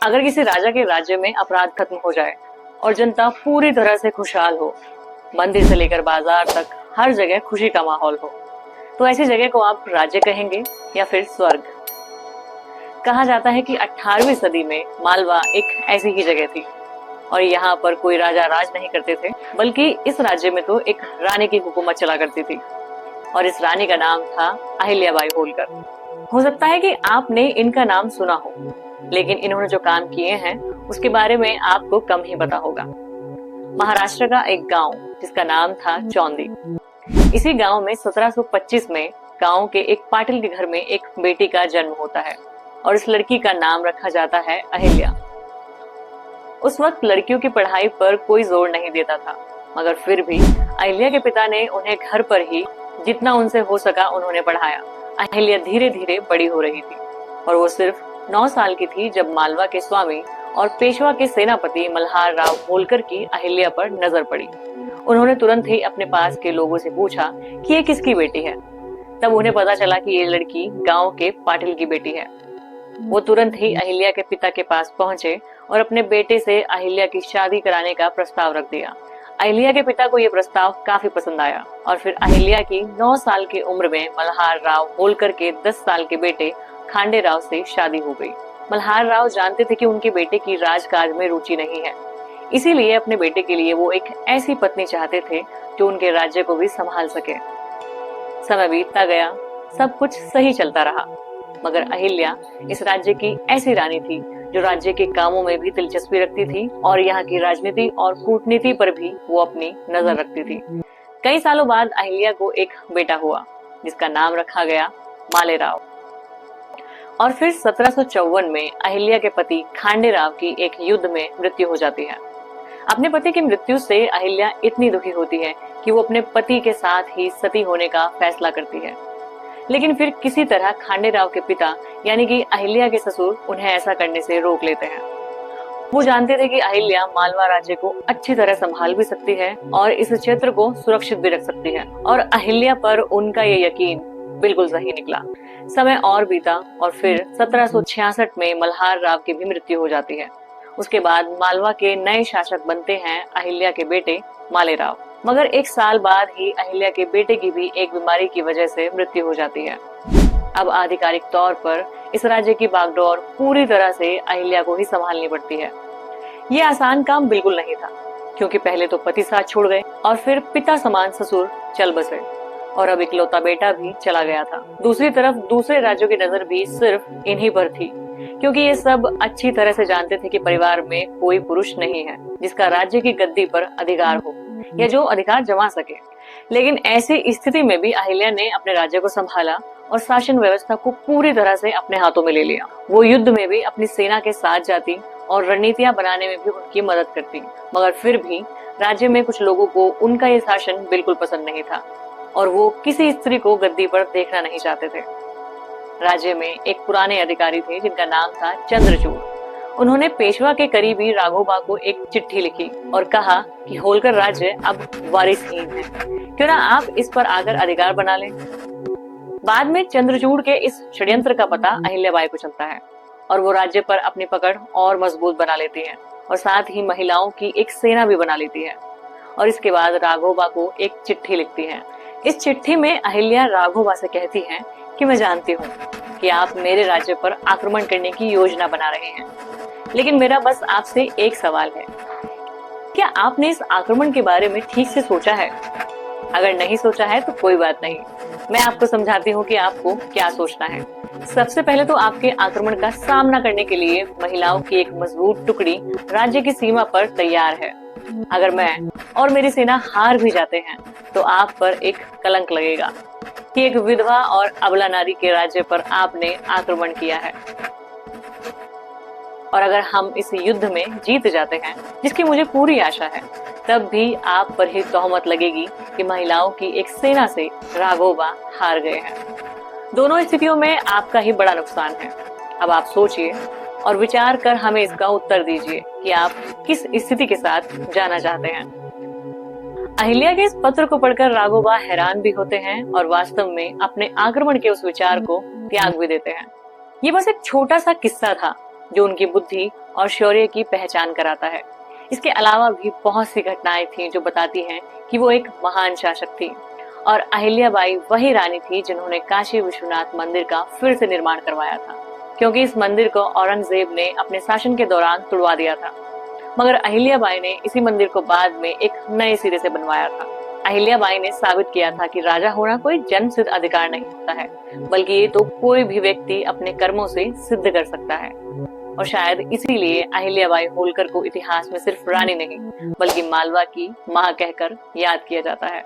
अगर किसी राजा के राज्य में अपराध खत्म हो जाए और जनता पूरी तरह से खुशहाल हो, मंदिर से लेकर बाजार तक हर जगह खुशी का माहौल हो, तो ऐसी जगह को आप राज्य कहेंगे या फिर स्वर्ग? कहा जाता है कि 18वीं सदी में मालवा एक ऐसी ही जगह थी और यहाँ पर कोई राजा राज नहीं करते थे, बल्कि इस राज्य में तो एक रानी की हुकूमत चला करती थी और इस रानी का नाम था अहिल्याबाई होलकर। हो सकता है कि आपने इनका नाम सुना हो, लेकिन इन्होंने जो काम किए हैं उसके बारे में आपको कम ही पता होगा। महाराष्ट्र का एक गांव जिसका नाम था चौंदी, इसी गांव में 1725 में गांव के एक पाटिल के घर में एक बेटी का जन्म होता है और इस लड़की का नाम रखा जाता है अहिल्या। उस वक्त लड़कियों की पढ़ाई पर कोई जोर नहीं देता था, मगर फिर भी अहिल्या के पिता ने उन्हें घर पर ही जितना उनसे हो सका उन्होंने पढ़ाया। अहिल्या धीरे धीरे बड़ी हो रही थी और वो सिर्फ 9 साल की थी जब मालवा के स्वामी और पेशवा के सेनापति मल्हार राव होलकर की अहिल्या पर नजर पड़ी। उन्होंने तुरंत ही अपने पास के लोगों से पूछा कि ये किसकी बेटी है। तब उन्हें पता चला कि ये लड़की गांव के पाटिल की बेटी है। वो तुरंत ही अहिल्या के पिता के पास पहुंचे और अपने बेटे से अहिल्या की शादी कराने का प्रस्ताव रख दिया। अहिल्या के पिता को यह प्रस्ताव काफी पसंद आया और फिर अहिल्या की 9 साल की उम्र में मल्हार राव होलकर के 10 साल के बेटे खांडे राव से शादी हो गई। मल्हार राव जानते थे कि उनके बेटे की राजकाज में रुचि नहीं है, इसीलिए अपने बेटे के लिए वो एक ऐसी पत्नी चाहते थे जो उनके राज्य को भी संभाल सके। समय बीतता गया, सब कुछ सही चलता रहा, मगर अहिल्या इस राज्य की ऐसी रानी थी जो राज्य के कामों में भी दिलचस्पी रखती थी और यहाँ की राजनीति और कूटनीति पर भी वो अपनी नजर रखती थी। कई सालों बाद अहिल्या को एक बेटा हुआ जिसका नाम रखा गया मालेराव। और फिर 1754 में अहिल्या के पति खांडे राव की एक युद्ध में मृत्यु हो जाती है। अपने पति की मृत्यु से अहिल्या इतनी दुखी होती है कि वो अपने पति के साथ ही सती होने का फैसला करती है, लेकिन फिर किसी तरह खांडे राव के पिता यानी कि अहिल्या के ससुर उन्हें ऐसा करने से रोक लेते हैं। वो जानते थे कि अहिल्या मालवा राज्य को अच्छी तरह संभाल भी सकती है और इस क्षेत्र को सुरक्षित भी रख सकती है, और अहिल्या पर उनका ये यकीन बिल्कुल सही निकला। समय और बीता और फिर 1766 में मल्हार राव की भी मृत्यु हो जाती है। उसके बाद मालवा के नए शासक बनते हैं अहिल्या के बेटे मालेराव, मगर 1 साल बाद ही अहिल्या के बेटे की भी एक बीमारी की वजह से मृत्यु हो जाती है। अब आधिकारिक तौर पर इस राज्य की बागडोर पूरी तरह से अहिल्या को ही संभालनी पड़ती है। ये आसान काम बिल्कुल नहीं था, क्योंकि पहले तो पति साथ छोड़ गए और फिर पिता समान ससुर चल बसे और अब इकलौता बेटा भी चला गया था। दूसरी तरफ दूसरे राज्यों की नजर भी सिर्फ इन्हीं पर थी, क्योंकि ये सब अच्छी तरह से जानते थे कि परिवार में कोई पुरुष नहीं है जिसका राज्य की गद्दी पर अधिकार हो या जो अधिकार जमा सके। लेकिन ऐसी स्थिति में भी अहिल्या ने अपने राज्य को संभाला और शासन व्यवस्था को पूरी तरह से अपने हाथों में ले लिया। वो युद्ध में भी अपनी सेना के साथ जाती और रणनीतियां बनाने में भी उनकी मदद करती, मगर फिर भी राज्य में कुछ लोगों को उनका ये शासन बिल्कुल पसंद नहीं था और वो किसी स्त्री को गद्दी पर देखना नहीं चाहते थे। राज्य में एक पुराने अधिकारी थे जिनका नाम था चंद्रचूड़। उन्होंने पेशवा के करीबी राघोबा को एक चिट्ठी लिखी और कहा कि होलकर राज्य अब वारिसहीन है, क्यों ना आप इस पर आकर अधिकार बना लें। बाद में चंद्रचूड़ के इस षड्यंत्र का पता अहिल्याबाई को चलता है और वो राज्य पर अपनी पकड़ और मजबूत बना लेती है और साथ ही महिलाओं की एक सेना भी बना लेती है। और इसके बाद राघोबा को एक चिट्ठी लिखती है। इस चिट्ठी में अहिल्या राघोबा से कहती हैं कि मैं जानती हूँ कि आप मेरे राज्य पर आक्रमण करने की योजना बना रहे हैं, लेकिन मेरा बस आपसे एक सवाल है, क्या आपने इस आक्रमण के बारे में ठीक से सोचा है? अगर नहीं सोचा है तो कोई बात नहीं, मैं आपको समझाती हूँ कि आपको क्या सोचना है। सबसे पहले तो आपके आक्रमण का सामना करने के लिए महिलाओं की एक मजबूत टुकड़ी राज्य की सीमा पर तैयार है। अगर मैं और मेरी सेना हार भी जाते हैं तो आप पर एक कलंक लगेगा कि एक विधवा और अबला नारी के राज्य पर आपने आक्रमण किया है। और अगर हम इस युद्ध में जीत जाते हैं, जिसकी मुझे पूरी आशा है, तब भी आप पर ही तोहमत लगेगी कि महिलाओं की एक सेना से राघोबा हार गए हैं। दोनों स्थितियों में आपका ही बड़ा नुकसान है। अब आप सोचिए और विचार कर हमें इसका उत्तर दीजिए कि आप किस स्थिति के साथ जाना चाहते हैं। अहिल्या के इस पत्र को पढ़कर राघोबा हैरान भी होते हैं और वास्तव में अपने आक्रमण के उस विचार को त्याग भी देते हैं। ये बस एक छोटा सा किस्सा था, जो उनकी बुद्धि और शौर्य की पहचान कराता है। इसके अलावा भी बहुत सी घटनाएं थी जो बताती हैं कि वो एक महान शासक थी और अहिल्याबाई वही रानी थी जिन्होंने काशी विश्वनाथ मंदिर का फिर से निर्माण करवाया था, क्योंकि इस मंदिर को औरंगजेब ने अपने शासन के दौरान तुड़वा दिया था। मगर अहिल्याबाई ने इसी मंदिर को बाद में एक नए सिरे से बनवाया था। अहिल्याबाई ने साबित किया था कि राजा होना कोई जन्म सिद्ध अधिकार नहीं होता है, बल्कि ये तो कोई भी व्यक्ति अपने कर्मों से सिद्ध कर सकता है। और शायद इसीलिए अहिल्याबाई होलकर को इतिहास में सिर्फ रानी नहीं, बल्कि मालवा की मां कहकर याद किया जाता है।